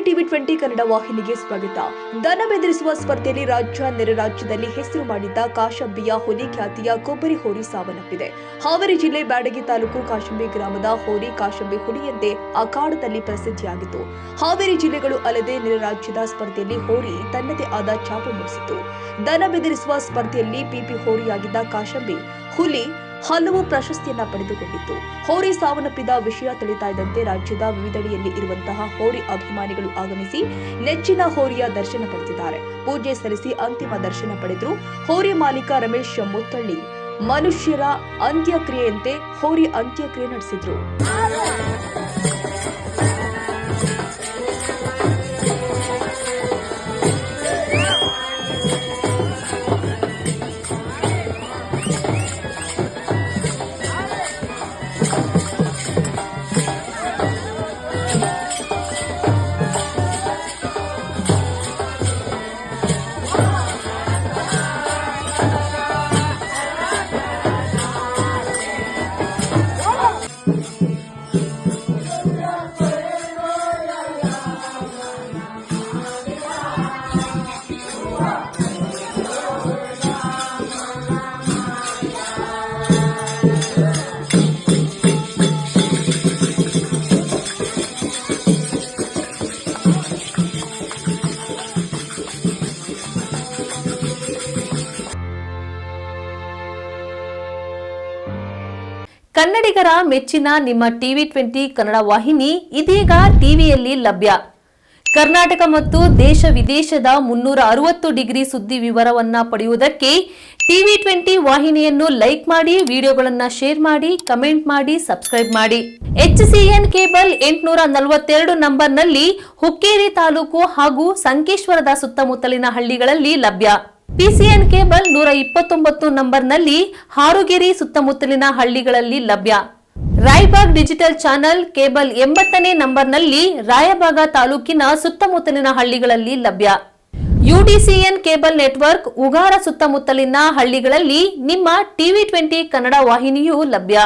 TV 20 Kannada ವಾಹಿನಿಗೆ ಸ್ವಾಗತ. ದನ ಬೆದರಿಸುವ ಸ್ಪರ್ಧೆಯಲ್ಲಿ ರಾಜ್ಯ ನೆರೆ ರಾಜ್ಯದಲ್ಲಿ ಹೆಸರು ಮಾಡಿದ್ದ ಕಾಶಂಬಿಯ ಹುಲಿ ಖ್ಯಾತಿಯ ಕೊಬ್ಬರಿ ಹೋರಿ ಸಾವನ್ನಪ್ಪಿದೆ. ಹಾವೇರಿ ಜಿಲ್ಲೆ ಬ್ಯಾಡಗಿ ತಾಲೂಕು ಕಾಶಂಬಿ ಗ್ರಾಮದ ಹೋರಿ ಕಾಶಂಬಿ ಹುಲಿಯಂತೆ ಅಖಾಡದಲ್ಲಿ ಪ್ರಸಿದ್ಧಿಯಾಗಿತ್ತು. ಹಾವೇರಿ ಜಿಲ್ಲೆಗಳು ಅಲ್ಲದೆ ನೆರೆ ರಾಜ್ಯದ ಸ್ಪರ್ಧೆಯಲ್ಲಿ ಹೋರಿ ತನ್ನದೇ ಆದ ಛಾಪು ಮೂಡಿಸಿತು. ದನ ಬೆದರಿಸುವ ಸ್ಪರ್ಧೆಯಲ್ಲಿ ಪಿಪಿ ಹೋರಿಯಾಗಿದ್ದ ಕಾಶಂಬಿ ಹುಲಿ ಹಲವು ಪ್ರಶಸ್ತಿಯನ್ನ ಪಡೆದುಕೊಂಡಿತ್ತು. ಹೋರಿ ಸಾವನ್ನಪ್ಪಿದ ವಿಷಯ ತಿಳಿತಾ ಇದ್ದಂತೆ ರಾಜ್ಯದ ವಿವಿಧೆಡೆಯಲ್ಲಿ ಇರುವಂತಹ ಹೋರಿ ಅಭಿಮಾನಿಗಳು ಆಗಮಿಸಿ ನೆಚ್ಚಿನ ಹೋರಿಯ ದರ್ಶನ ಪಡೆದಿದ್ದಾರೆ. ಪೂಜೆ ಸಲ್ಲಿಸಿ ಅಂತಿಮ ದರ್ಶನ ಪಡೆದರು. ಹೋರಿ ಮಾಲೀಕ ರಮೇಶ್ ಮುತ್ತಳ್ಳಿ ಮನುಷ್ಯರ ಅಂತ್ಯಕ್ರಿಯೆಯಂತೆ ಹೋರಿ ಅಂತ್ಯಕ್ರಿಯೆ ನಡೆಸಿದ್ರು. ಕನ್ನಡಿಗರ ಮೆಚ್ಚಿನ ನಿಮ್ಮ ಟಿವಿ 20 ಕನ್ನಡ ವಾಹಿನಿ ಇದೀಗ ಟಿವಿಯಲ್ಲಿ ಲಭ್ಯ. ಕರ್ನಾಟಕ ಮತ್ತು ದೇಶ ವಿದೇಶದ 360 ಡಿಗ್ರಿ ಸುದ್ದಿ ವಿವರವನ್ನ ಪಡೆಯುವುದಕ್ಕೆ ಟಿವಿ 20 ವಾಹಿನಿಯನ್ನು ಲೈಕ್ ಮಾಡಿ, ವಿಡಿಯೋಗಳನ್ನು ಶೇರ್ ಮಾಡಿ, ಕಮೆಂಟ್ ಮಾಡಿ, ಸಬ್ಸ್ಕ್ರೈಬ್ ಮಾಡಿ. HCN ಕೇಬಲ್ 842 ನಂಬರ್ನಲ್ಲಿ ಹುಕ್ಕೇರಿ ತಾಲೂಕು ಹಾಗೂ ಸಂಕೇಶ್ವರದ ಸುತ್ತಮುತ್ತಲಿನ ಹಳ್ಳಿಗಳಲ್ಲಿ ಲಭ್ಯ. PCN ಕೇಬಲ್ 129 ನಂಬರ್ನಲ್ಲಿ ಹಾರುಗೆರೆ ಸುತ್ತಮುತ್ತಲಿನ ಹಳ್ಳಿಗಳಲ್ಲಿ ಲಭ್ಯ. ರಾಯಬಾಗ್ ಡಿಜಿಟಲ್ ಚಾನೆಲ್ ಕೇಬಲ್ 80ನೇ ನಂಬರ್ನಲ್ಲಿ ರಾಯಬಾಗ ತಾಲೂಕಿನ ಸುತ್ತಮುತ್ತಲಿನ ಹಳ್ಳಿಗಳಲ್ಲಿ ಲಭ್ಯ. UDCN ಕೇಬಲ್ ನೆಟ್ವರ್ಕ್ ಉಗಾರ ಸುತ್ತಮುತ್ತಲಿನ ಹಳ್ಳಿಗಳಲ್ಲಿ ನಿಮ್ಮ ಟಿವಿ 20 ಕನ್ನಡ ವಾಹಿನಿಯೂ ಲಭ್ಯ.